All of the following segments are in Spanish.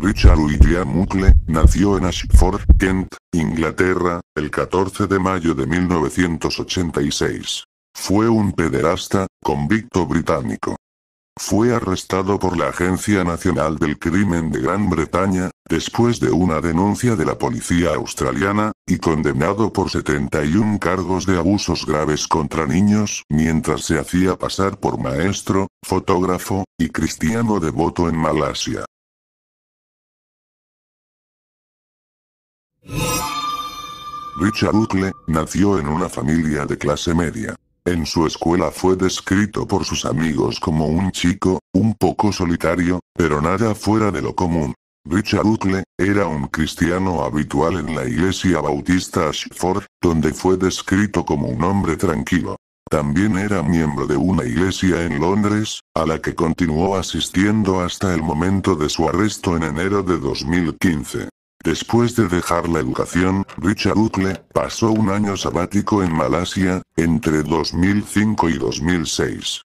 Richard William Uccle, nació en Ashford, Kent, Inglaterra, el 14 de mayo de 1986. Fue un pederasta, convicto británico. Fue arrestado por la Agencia Nacional del Crimen de Gran Bretaña, después de una denuncia de la policía australiana, y condenado por 71 cargos de abusos graves contra niños mientras se hacía pasar por maestro, fotógrafo, y cristiano devoto en Malasia. Richard Uccle nació en una familia de clase media. En su escuela fue descrito por sus amigos como un chico, un poco solitario, pero nada fuera de lo común. Richard Uccle era un cristiano habitual en la iglesia bautista Ashford, donde fue descrito como un hombre tranquilo. También era miembro de una iglesia en Londres, a la que continuó asistiendo hasta el momento de su arresto en enero de 2015. Después de dejar la educación, Richard Uccle pasó un año sabático en Malasia, entre 2005 y 2006.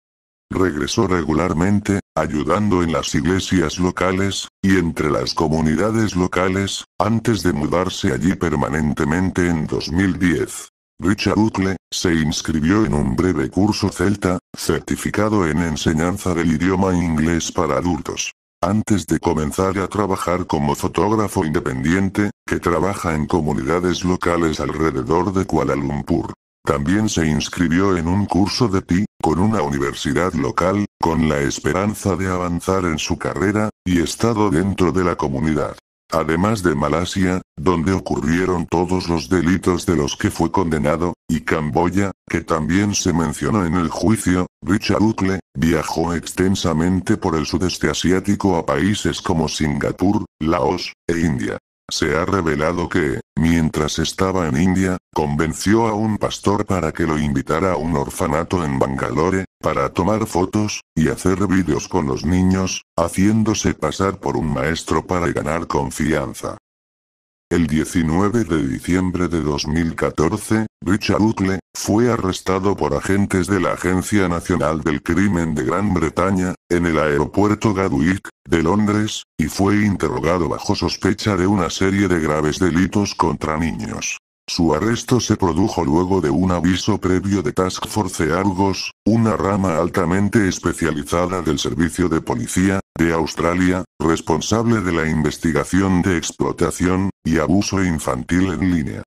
Regresó regularmente, ayudando en las iglesias locales, y entre las comunidades locales, antes de mudarse allí permanentemente en 2010. Richard Uccle se inscribió en un breve curso celta, certificado en enseñanza del idioma inglés para adultos. Antes de comenzar a trabajar como fotógrafo independiente, que trabaja en comunidades locales alrededor de Kuala Lumpur. También se inscribió en un curso de TI, con una universidad local, con la esperanza de avanzar en su carrera, y estado dentro de la comunidad. Además de Malasia, donde ocurrieron todos los delitos de los que fue condenado, y Camboya, que también se mencionó en el juicio, Richard Uccle viajó extensamente por el sudeste asiático a países como Singapur, Laos, e India. Se ha revelado que, mientras estaba en India, convenció a un pastor para que lo invitara a un orfanato en Bangalore, para tomar fotos, y hacer vídeos con los niños, haciéndose pasar por un maestro para ganar confianza. El 19 de diciembre de 2014, Richard Uccle fue arrestado por agentes de la Agencia Nacional del Crimen de Gran Bretaña, en el aeropuerto Gatwick, de Londres, y fue interrogado bajo sospecha de una serie de graves delitos contra niños. Su arresto se produjo luego de un aviso previo de Task Force Argos, una rama altamente especializada del Servicio de Policía de Australia, responsable de la investigación de explotación y abuso infantil en línea.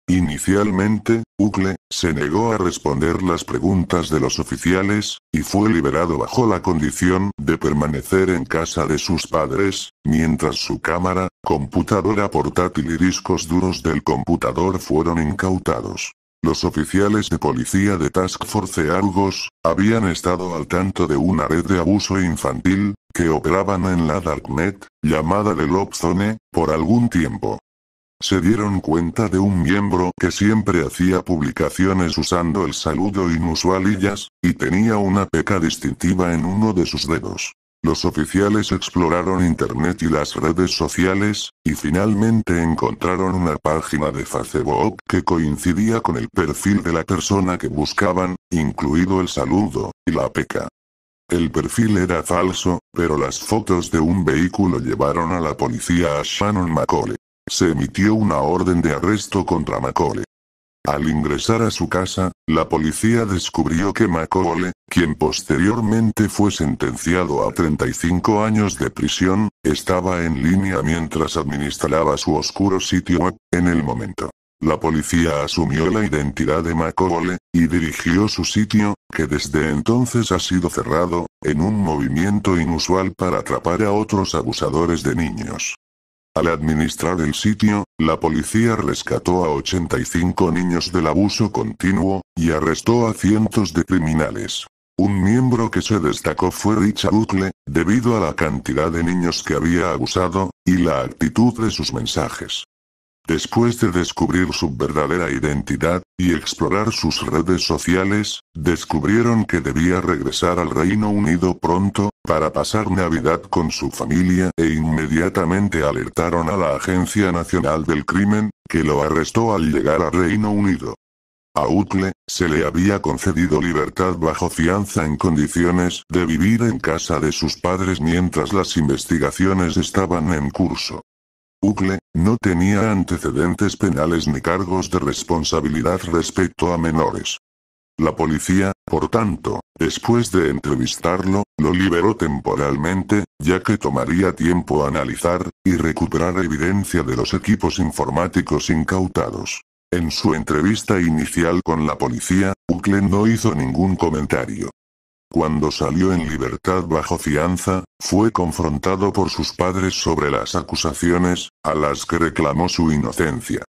Inicialmente, Uccle se negó a responder las preguntas de los oficiales, y fue liberado bajo la condición de permanecer en casa de sus padres, mientras su cámara, computadora portátil y discos duros del computador fueron incautados. Los oficiales de policía de Task Force Argos habían estado al tanto de una red de abuso infantil, que operaban en la Darknet, llamada The Love Zone, por algún tiempo. Se dieron cuenta de un miembro que siempre hacía publicaciones usando el saludo inusual Illas, y tenía una peca distintiva en uno de sus dedos. Los oficiales exploraron internet y las redes sociales, y finalmente encontraron una página de Facebook que coincidía con el perfil de la persona que buscaban, incluido el saludo, y la peca. El perfil era falso, pero las fotos de un vehículo llevaron a la policía a Shannon McCauley. Se emitió una orden de arresto contra McCauley. Al ingresar a su casa, la policía descubrió que McCauley, quien posteriormente fue sentenciado a 35 años de prisión, estaba en línea mientras administraba su oscuro sitio web, en el momento. La policía asumió la identidad de McCauley, y dirigió su sitio, que desde entonces ha sido cerrado, en un movimiento inusual para atrapar a otros abusadores de niños. Al administrar el sitio, la policía rescató a 85 niños del abuso continuo, y arrestó a cientos de criminales. Un miembro que se destacó fue Richard Uccle, debido a la cantidad de niños que había abusado, y la actitud de sus mensajes. Después de descubrir su verdadera identidad, y explorar sus redes sociales, descubrieron que debía regresar al Reino Unido pronto, para pasar Navidad con su familia, e inmediatamente alertaron a la Agencia Nacional del Crimen, que lo arrestó al llegar al Reino Unido. A Ukle, se le había concedido libertad bajo fianza en condiciones de vivir en casa de sus padres mientras las investigaciones estaban en curso. Ukle no tenía antecedentes penales ni cargos de responsabilidad respecto a menores. La policía, por tanto, después de entrevistarlo, lo liberó temporalmente, ya que tomaría tiempo analizar y recuperar evidencia de los equipos informáticos incautados. En su entrevista inicial con la policía, Ukle no hizo ningún comentario. Cuando salió en libertad bajo fianza, fue confrontado por sus padres sobre las acusaciones, a las que reclamó su inocencia.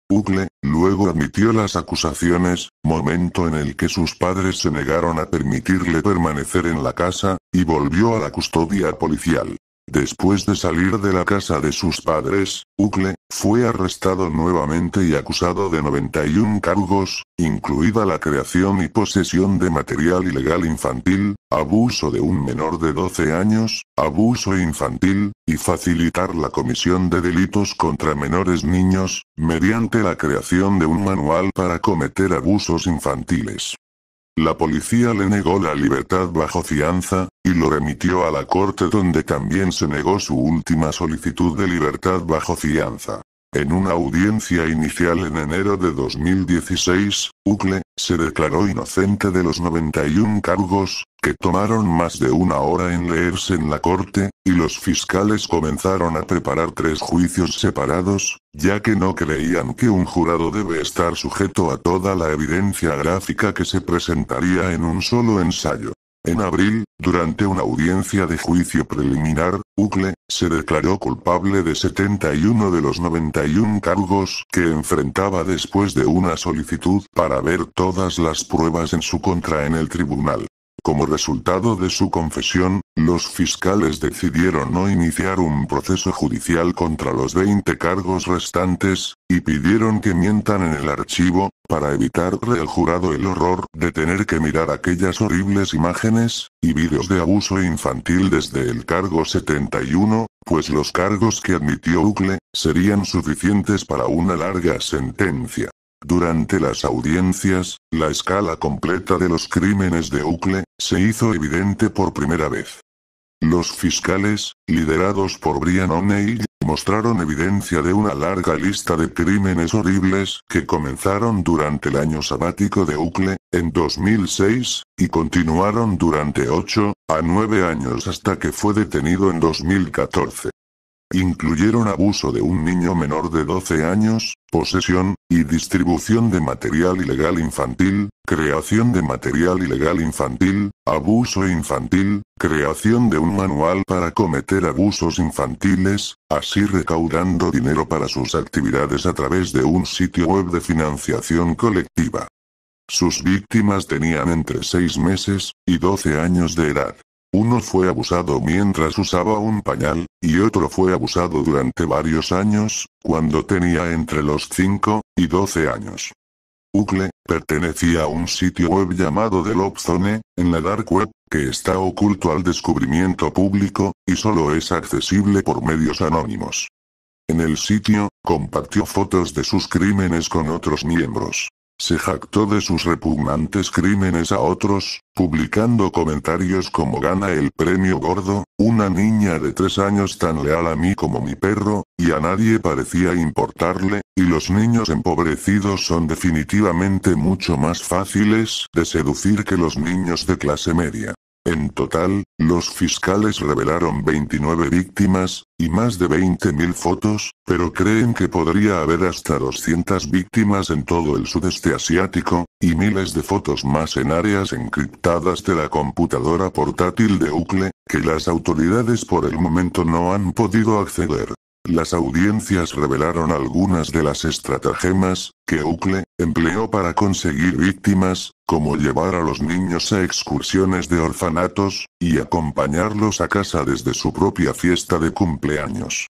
Ukle luego admitió las acusaciones, momento en el que sus padres se negaron a permitirle permanecer en la casa, y volvió a la custodia policial. Después de salir de la casa de sus padres, Ukle fue arrestado nuevamente y acusado de 91 cargos, incluida la creación y posesión de material ilegal infantil, abuso de un menor de 12 años, abuso infantil, y facilitar la comisión de delitos contra menores niños, mediante la creación de un manual para cometer abusos infantiles. La policía le negó la libertad bajo fianza, y lo remitió a la corte donde también se negó su última solicitud de libertad bajo fianza. En una audiencia inicial en enero de 2016, Ukle se declaró inocente de los 91 cargos, que tomaron más de una hora en leerse en la corte, y los fiscales comenzaron a preparar 3 juicios separados, ya que no creían que un jurado debe estar sujeto a toda la evidencia gráfica que se presentaría en un solo ensayo. En abril, durante una audiencia de juicio preliminar, Ukle se declaró culpable de 71 de los 91 cargos que enfrentaba después de una solicitud para ver todas las pruebas en su contra en el tribunal. Como resultado de su confesión, los fiscales decidieron no iniciar un proceso judicial contra los 20 cargos restantes, y pidieron que mientan en el archivo, para evitarle al jurado el horror de tener que mirar aquellas horribles imágenes y vídeos de abuso infantil desde el cargo 71, pues los cargos que admitió Ukle serían suficientes para una larga sentencia. Durante las audiencias, la escala completa de los crímenes de Ukle se hizo evidente por primera vez. Los fiscales, liderados por Brian O'Neill, mostraron evidencia de una larga lista de crímenes horribles que comenzaron durante el año sabático de Ukle, en 2006, y continuaron durante 8 a 9 años hasta que fue detenido en 2014. Incluyeron abuso de un niño menor de 12 años, posesión y distribución de material ilegal infantil, creación de material ilegal infantil, abuso infantil, creación de un manual para cometer abusos infantiles, así recaudando dinero para sus actividades a través de un sitio web de financiación colectiva. Sus víctimas tenían entre 6 meses y 12 años de edad. Uno fue abusado mientras usaba un pañal, y otro fue abusado durante varios años, cuando tenía entre los 5 y 12 años. Ukle pertenecía a un sitio web llamado The Love Zone, en la Dark Web, que está oculto al descubrimiento público, y solo es accesible por medios anónimos. En el sitio, compartió fotos de sus crímenes con otros miembros. Se jactó de sus repugnantes crímenes a otros, publicando comentarios como "gana el premio gordo, una niña de 3 años tan leal a mí como mi perro, y a nadie parecía importarle, y los niños empobrecidos son definitivamente mucho más fáciles de seducir que los niños de clase media". En total, los fiscales revelaron 29 víctimas, y más de 20.000 fotos, pero creen que podría haber hasta 200 víctimas en todo el sudeste asiático, y miles de fotos más en áreas encriptadas de la computadora portátil de Ukle, que las autoridades por el momento no han podido acceder. Las audiencias revelaron algunas de las estratagemas que Ukle empleó para conseguir víctimas, como llevar a los niños a excursiones de orfanatos, y acompañarlos a casa desde su propia fiesta de cumpleaños.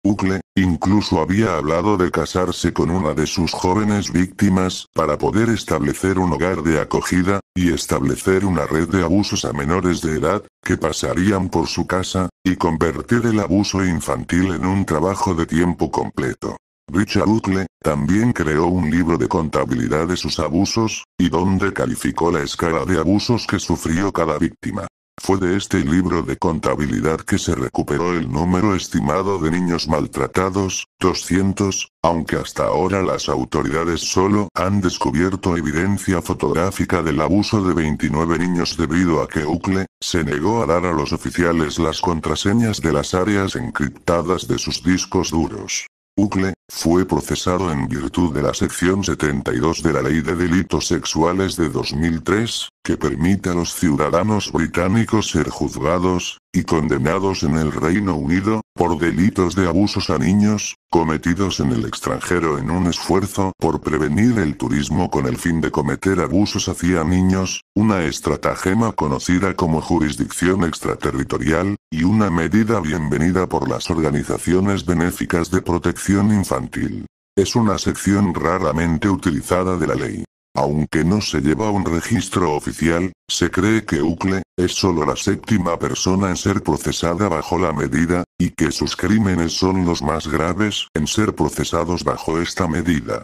Ukle incluso había hablado de casarse con una de sus jóvenes víctimas para poder establecer un hogar de acogida, y establecer una red de abusos a menores de edad, que pasarían por su casa, y convertir el abuso infantil en un trabajo de tiempo completo. Richard Uccle también creó un libro de contabilidad de sus abusos, y donde calificó la escala de abusos que sufrió cada víctima. Fue de este libro de contabilidad que se recuperó el número estimado de niños maltratados, 200, aunque hasta ahora las autoridades solo han descubierto evidencia fotográfica del abuso de 29 niños debido a que Uccle se negó a dar a los oficiales las contraseñas de las áreas encriptadas de sus discos duros. Uccle fue procesado en virtud de la sección 72 de la Ley de Delitos Sexuales de 2003, que permite a los ciudadanos británicos ser juzgados y condenados en el Reino Unido por delitos de abusos a niños, cometidos en el extranjero en un esfuerzo por prevenir el turismo con el fin de cometer abusos hacia niños, una estratagema conocida como jurisdicción extraterritorial, y una medida bienvenida por las organizaciones benéficas de protección infantil. Es una sección raramente utilizada de la ley. Aunque no se lleva un registro oficial, se cree que Uccle es solo la séptima persona en ser procesada bajo la medida, y que sus crímenes son los más graves en ser procesados bajo esta medida.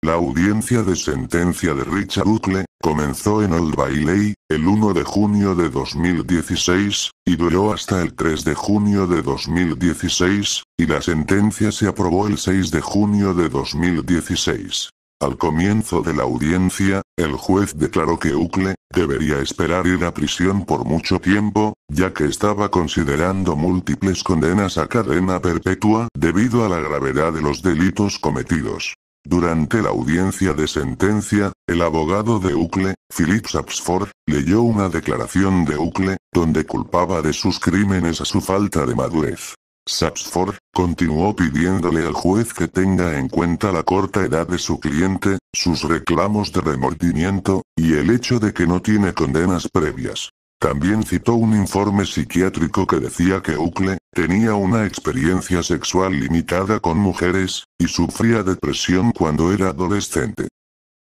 La audiencia de sentencia de Richard Uccle comenzó en Old Bailey, el 1 de junio de 2016, y duró hasta el 3 de junio de 2016, y la sentencia se aprobó el 6 de junio de 2016. Al comienzo de la audiencia, el juez declaró que Uccle debería esperar ir a prisión por mucho tiempo, ya que estaba considerando múltiples condenas a cadena perpetua debido a la gravedad de los delitos cometidos. Durante la audiencia de sentencia, el abogado de Uccle, Philip Sapsford, leyó una declaración de Uccle, donde culpaba de sus crímenes a su falta de madurez. Sapsford continuó pidiéndole al juez que tenga en cuenta la corta edad de su cliente, sus reclamos de remordimiento, y el hecho de que no tiene condenas previas. También citó un informe psiquiátrico que decía que Uccle tenía una experiencia sexual limitada con mujeres, y sufría depresión cuando era adolescente.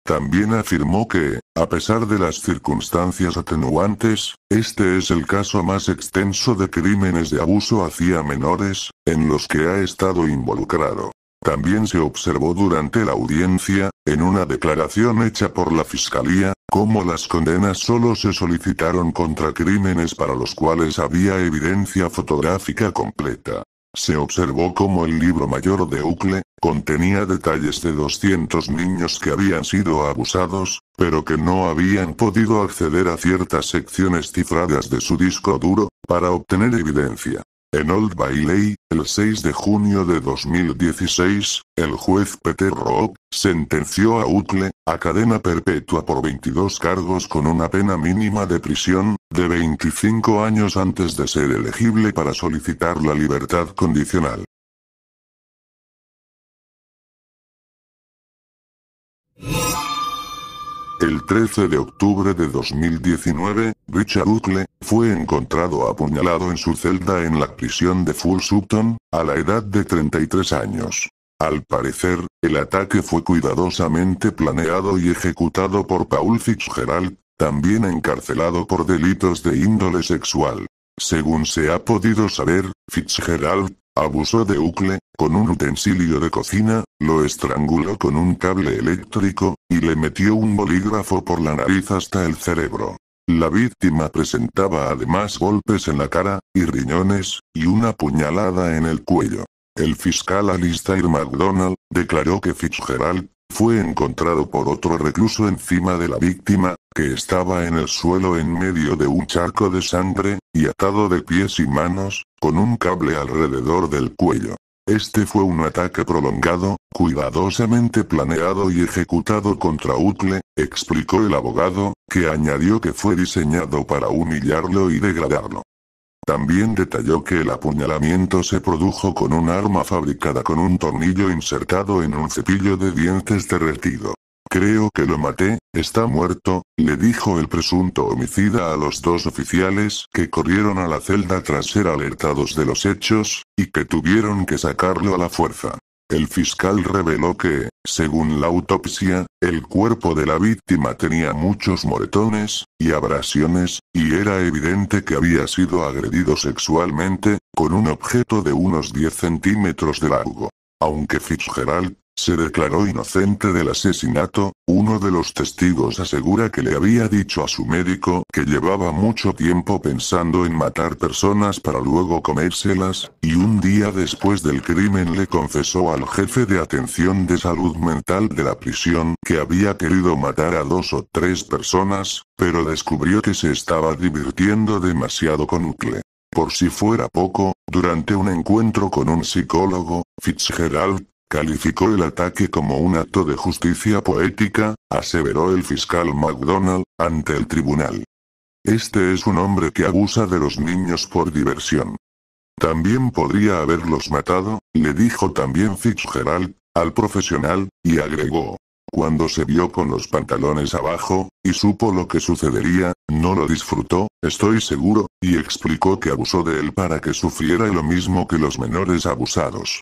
También afirmó que, a pesar de las circunstancias atenuantes, este es el caso más extenso de crímenes de abuso hacia menores, en los que ha estado involucrado. También se observó durante la audiencia, en una declaración hecha por la Fiscalía, cómo las condenas solo se solicitaron contra crímenes para los cuales había evidencia fotográfica completa. Se observó cómo el libro mayor de Uccle contenía detalles de 200 niños que habían sido abusados, pero que no habían podido acceder a ciertas secciones cifradas de su disco duro, para obtener evidencia. En Old Bailey, el 6 de junio de 2016, el juez Peter Robb sentenció a Uccle a cadena perpetua por 22 cargos con una pena mínima de prisión de 25 años antes de ser elegible para solicitar la libertad condicional. El 13 de octubre de 2019, Richard Uccle fue encontrado apuñalado en su celda en la prisión de Full Sutton, a la edad de 33 años. Al parecer, el ataque fue cuidadosamente planeado y ejecutado por Paul Fitzgerald, también encarcelado por delitos de índole sexual. Según se ha podido saber, Fitzgerald abusó de Uccle con un utensilio de cocina, lo estranguló con un cable eléctrico, y le metió un bolígrafo por la nariz hasta el cerebro. La víctima presentaba además golpes en la cara, y riñones, y una puñalada en el cuello. El fiscal Alistair MacDonald declaró que Fitzgerald fue encontrado por otro recluso encima de la víctima, que estaba en el suelo en medio de un charco de sangre, y atado de pies y manos, con un cable alrededor del cuello. Este fue un ataque prolongado, cuidadosamente planeado y ejecutado contra Uccle, explicó el abogado, que añadió que fue diseñado para humillarlo y degradarlo. También detalló que el apuñalamiento se produjo con un arma fabricada con un tornillo insertado en un cepillo de dientes derretido. Creo que lo maté, está muerto, le dijo el presunto homicida a los dos oficiales que corrieron a la celda tras ser alertados de los hechos, y que tuvieron que sacarlo a la fuerza. El fiscal reveló que, según la autopsia, el cuerpo de la víctima tenía muchos moretones y abrasiones, y era evidente que había sido agredido sexualmente, con un objeto de unos 10 centímetros de largo. Aunque Fitzgerald se declaró inocente del asesinato, uno de los testigos asegura que le había dicho a su médico que llevaba mucho tiempo pensando en matar personas para luego comérselas, y un día después del crimen le confesó al jefe de atención de salud mental de la prisión que había querido matar a 2 o 3 personas, pero descubrió que se estaba divirtiendo demasiado con Ucle. Por si fuera poco, durante un encuentro con un psicólogo, Fitzgerald calificó el ataque como un acto de justicia poética, aseveró el fiscal McDonald, ante el tribunal. Este es un hombre que abusa de los niños por diversión. También podría haberlos matado, le dijo también Fitzgerald al profesional, y agregó. Cuando se vio con los pantalones abajo, y supo lo que sucedería, no lo disfrutó, estoy seguro, y explicó que abusó de él para que sufriera lo mismo que los menores abusados.